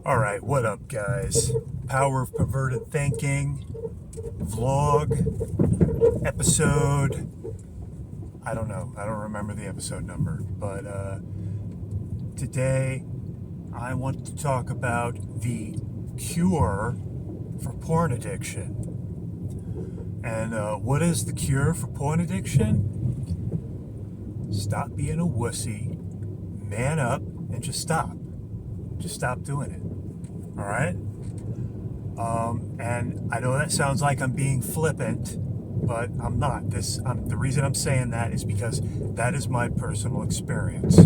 Alright, what up, guys? Power of Perverted Thinking, vlog, episode. I don't know. I don't remember the episode number. But today I want to talk about the cure for porn addiction. And what is the cure for porn addiction? Stop being a wussy, man up, and just stop. Just stop doing it. All right? And I know that sounds like I'm being flippant, but I'm not. The reason I'm saying that is because that is my personal experience.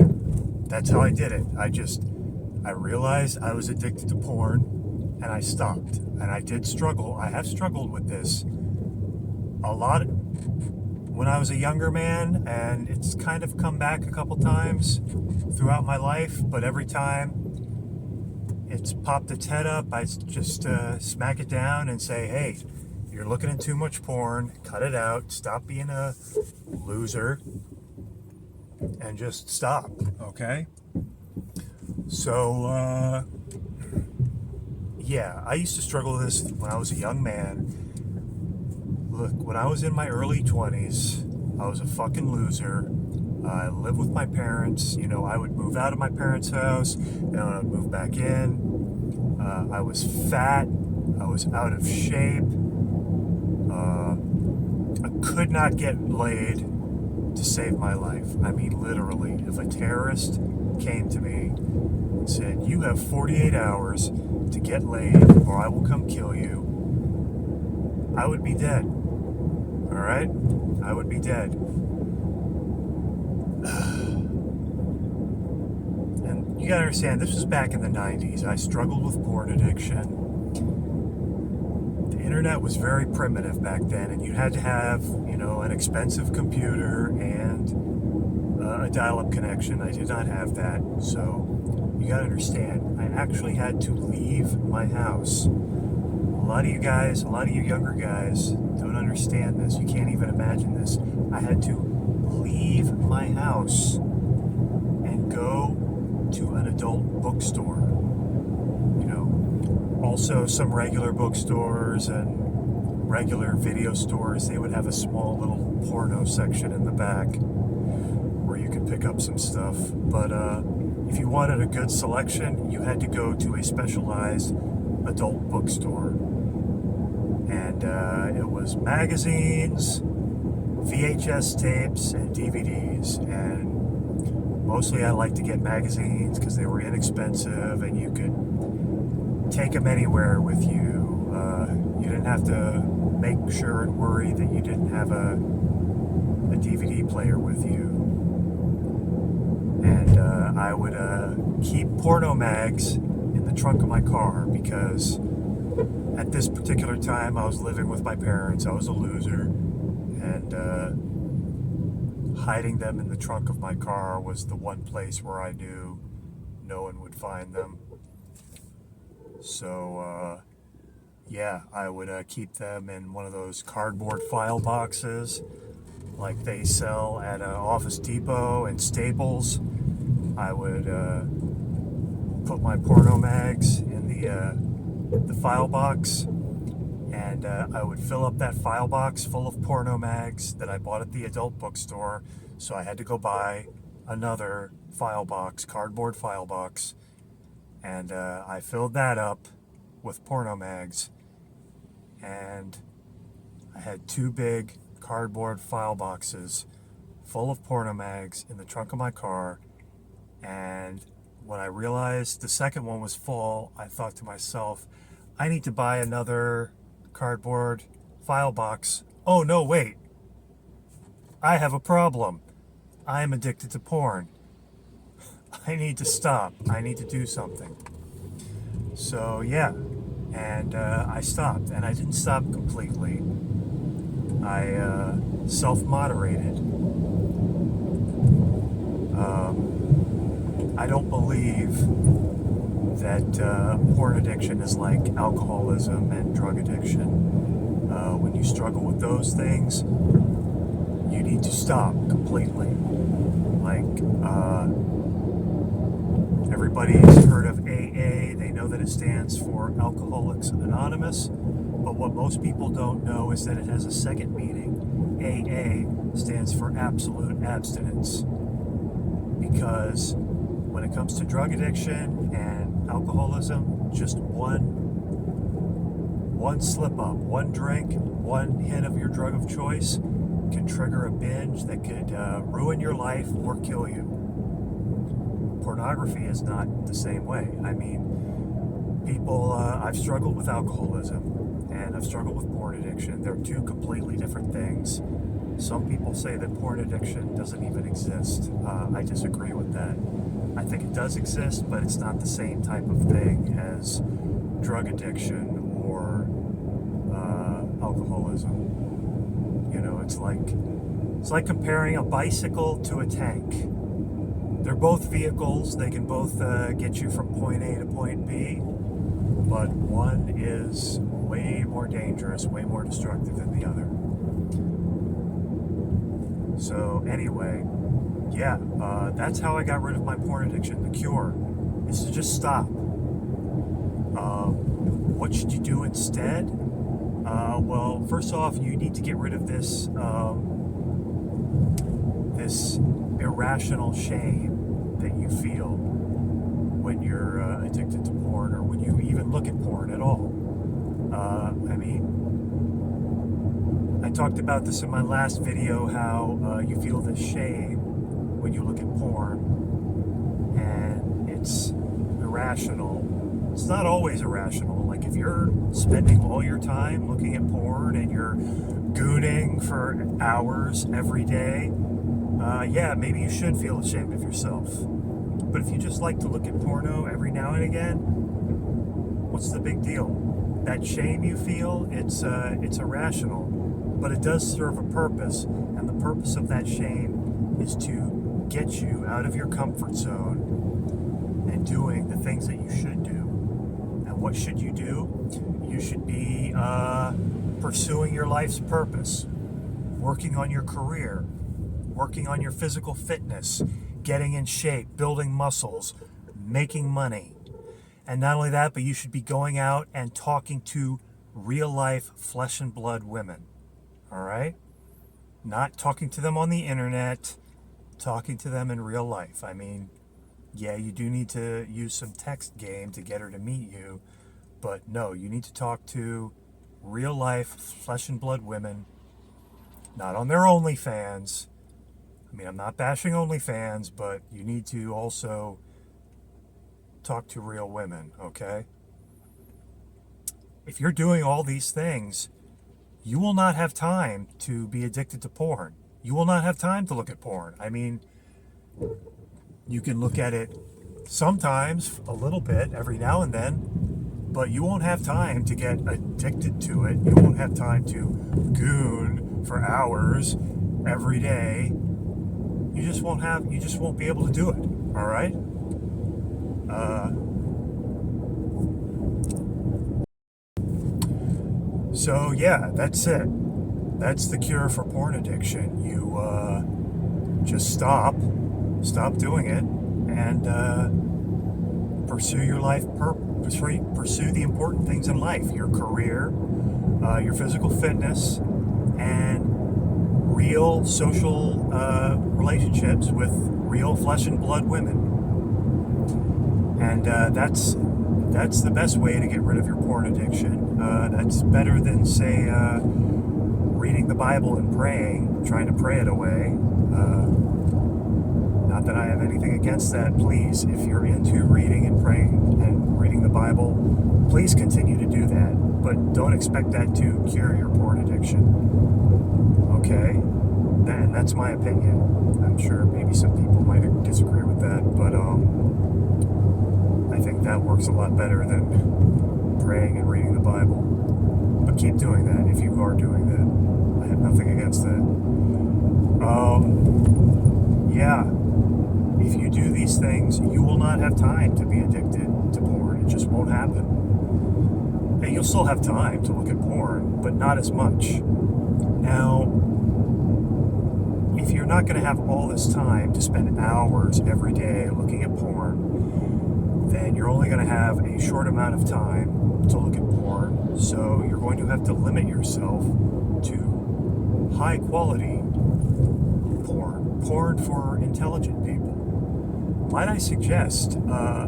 That's how I did it. I realized I was addicted to porn, and I stopped. And I did struggle. I have struggled with this a lot when I was a younger man, and it's kind of come back a couple times throughout my life, but every time it's popped its head up, I just smack it down and say, hey, you're looking at too much porn, cut it out, stop being a loser, and just stop, okay? So, yeah, I used to struggle with this when I was a young man. Look, when I was in my early 20s, I was a fucking loser. I lived with my parents. You know, I would move out of my parents' house, and I would move back in. I was fat. I was out of shape. I could not get laid to save my life. I mean, literally, if a terrorist came to me and said, you have 48 hours to get laid or I will come kill you, I would be dead. All right? I would be dead. And you gotta understand, this was back in the 90s. I struggled with porn addiction. The internet was very primitive back then, and you had to have, an expensive computer and a dial-up connection. I did not have that, so you gotta understand, I actually had to leave my house. A lot of you younger guys don't understand this. You can't even imagine this. I had to leave my house and go to an adult bookstore. Also some regular bookstores and regular video stores, they would have a small little porno section in the back where you could pick up some stuff. But if you wanted a good selection, you had to go to a specialized adult bookstore. And it was magazines, VHS tapes, and DVDs. And mostly I liked to get magazines because they were inexpensive and you could take them anywhere with you. You didn't have to make sure and worry that you didn't have a DVD player with you. And I would keep porno mags in the trunk of my car because at this particular time I was living with my parents. I was a loser, and hiding them in the trunk of my car was the one place where I knew no one would find them. So yeah, I would keep them in one of those cardboard file boxes like they sell at Office Depot and Staples. I would put my porno mags in the file box, and I would fill up that file box full of porno mags that I bought at the adult bookstore. So I had to go buy another file box, cardboard file box, and I filled that up with porno mags. And I had two big cardboard file boxes full of porno mags in the trunk of my car. And when I realized the second one was full, I thought to myself, I need to buy another cardboard file box. Oh no, wait. I have a problem. I am addicted to porn. I need to stop. I need to do something. So yeah, and I stopped, and I didn't stop completely. I self-moderated. I don't believe that porn addiction is like alcoholism and drug addiction. When you struggle with those things, you need to stop completely. Like, Everybody's heard of AA. They know that it stands for Alcoholics Anonymous. But what most people don't know is that it has a second meaning. AA stands for absolute abstinence. Because when it comes to drug addiction and alcoholism, just one slip up, one drink, one hit of your drug of choice can trigger a binge that could ruin your life or kill you. Pornography is not the same way. I mean, people, I've struggled with alcoholism and I've struggled with porn addiction. They're two completely different things. Some people say that porn addiction doesn't even exist. I disagree with that. I think it does exist, but it's not the same type of thing as drug addiction or alcoholism. You know, it's like comparing a bicycle to a tank. They're both vehicles. They can both get you from point A to point B, but one is way more dangerous, way more destructive than the other. So anyway, yeah, that's how I got rid of my porn addiction. The cure is to just stop. What should you do instead? Well, first off, you need to get rid of this irrational shame that you feel when you're addicted to porn, or when you even look at porn at all. I mean, I talked about this in my last video, how you feel this shame when you look at porn, and it's irrational. It's not always irrational. Like if you're spending all your time looking at porn and you're gooning for hours every day, yeah, maybe you should feel ashamed of yourself. But if you just like to look at porno every now and again, what's the big deal? That shame you feel, it's irrational, but it does serve a purpose, and the purpose of that shame is to get you out of your comfort zone and doing the things that you should do. And what should you do? You should be pursuing your life's purpose, working on your career, working on your physical fitness, getting in shape, building muscles, making money. And not only that, but you should be going out and talking to real life flesh and blood women. All right? Not talking to them on the internet, talking to them in real life. I mean, yeah, you do need to use some text game to get her to meet you, but no, you need to talk to real life flesh and blood women, not on their OnlyFans. I mean, I'm not bashing OnlyFans, but you need to also talk to real women, okay? If you're doing all these things, you will not have time to be addicted to porn. You will not have time to look at porn. I mean, you can look at it sometimes, a little bit, every now and then, but you won't have time to get addicted to it. You won't have time to goon for hours every day. You just won't be able to do it, all right? So yeah, that's it. That's the cure for porn addiction. You just stop doing it, and pursue your life pursue the important things in life: your career, your physical fitness, and real social relationships with real flesh and blood women. And that's the best way to get rid of your porn addiction. That's better than, say, reading the Bible and praying, trying to pray it away. Not that I have anything against that. Please, if you're into reading and praying and reading the Bible, please continue to do that. But don't expect that to cure your porn addiction. Okay? And that's my opinion. I'm sure maybe some people might disagree with that, but I think that works a lot better than praying and reading the Bible. But keep doing that if you are doing that. I have nothing against that. Yeah, if you do these things, you will not have time to be addicted to porn. It just won't happen. And you'll still have time to look at porn, but not as much. Now, if you're not going to have all this time to spend hours every day looking at porn, only going to have a short amount of time to look at porn, so you're going to have to limit yourself to high quality porn for intelligent people. Might I suggest a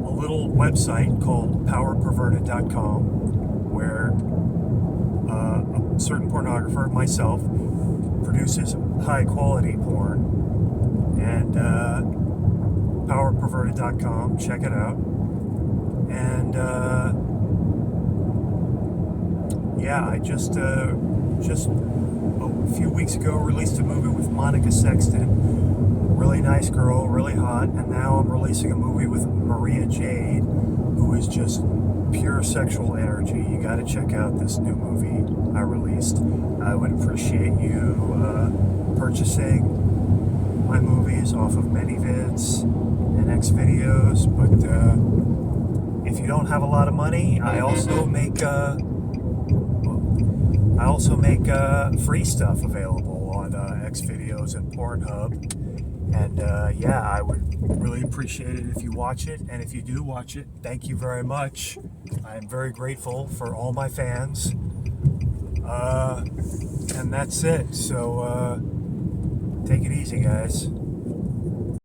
little website called powerperverted.com, where a certain pornographer, myself, produces high quality porn, and powerperverted.com, check it out. And yeah, I just a few weeks ago released a movie with Monica Sexton, really nice girl, really hot, and now I'm releasing a movie with Maria Jade, who is just pure sexual energy. You got to check out this new movie I released. I would appreciate you purchasing my movies off of ManyVids and Xvideos, but if you don't have a lot of money, I also make free stuff available on Xvideos and Pornhub. And yeah, I would really appreciate it if you watch it. And if you do watch it, thank you very much. I am very grateful for all my fans. And that's it. So take it easy, guys.